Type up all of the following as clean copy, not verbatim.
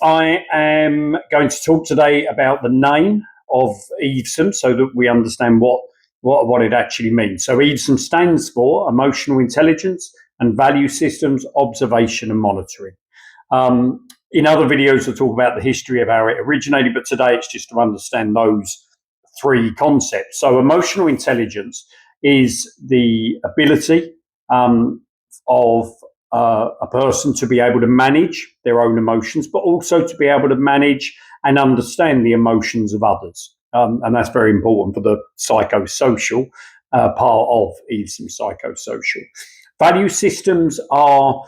I am going to talk today about the name of EIVSOM so that we understand what it actually means. So EIVSOM stands for Emotional Intelligence and Value Systems Observation and Monitoring. In other videos, I'll talk about the history of how it originated, but today it's just to understand those three concepts. So emotional intelligence is the ability of a person to be able to manage their own emotions, but also to be able to manage and understand the emotions of others. And that's very important for the psychosocial part of EIVSOM psychosocial. Value systems are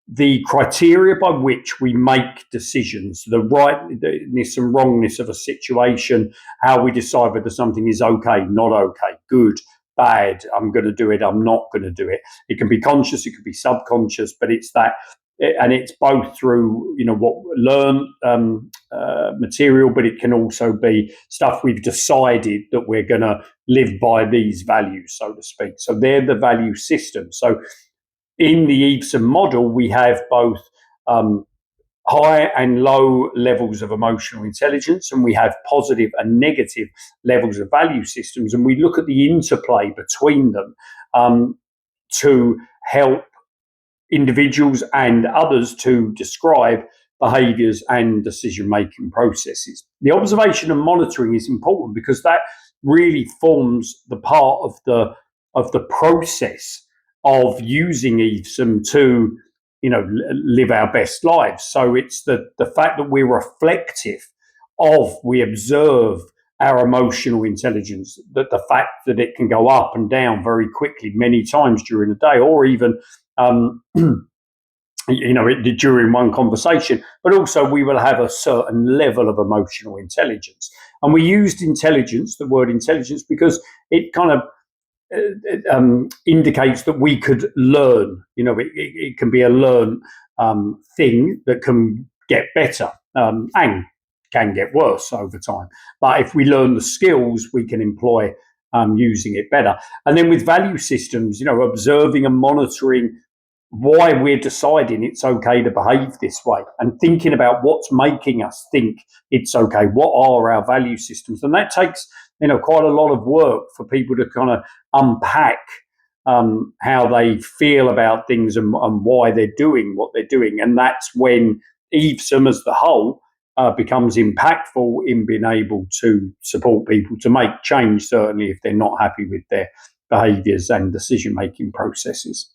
the criteria by which we make decisions, the rightness and wrongness of a situation, how we decide whether something is okay, not okay, good, bad, I'm going to do it, I'm not going to do it. It can be conscious, it could be subconscious, but it's that, and it's both through, what learned material, but it can also be stuff we've decided that we're going to live by these values, so to speak. So they're the value system. So in the EIVSOM model, we have both high and low levels of emotional intelligence, and we have positive and negative levels of value systems, and we look at the interplay between them to help individuals and others to describe behaviours and decision-making processes. The observation and monitoring is important because that really forms the part of the process of using EIVSOM to live our best lives. So it's the fact that we're reflective we observe our emotional intelligence, that the fact that it can go up and down very quickly many times during the day, or even during one conversation, but also we will have a certain level of emotional intelligence. And we used the word intelligence, because it kind of indicates that we could learn. It can be a learned thing that can get better and can get worse over time. But if we learn the skills, we can employ using it better. And then with value systems, observing and monitoring why we're deciding it's okay to behave this way, and thinking about what's making us think it's okay. What are our value systems? And that takes quite a lot of work for people to kind of unpack how they feel about things and why they're doing what they're doing. And that's when EIVSOM as the whole becomes impactful in being able to support people to make change, certainly if they're not happy with their behaviours and decision-making processes.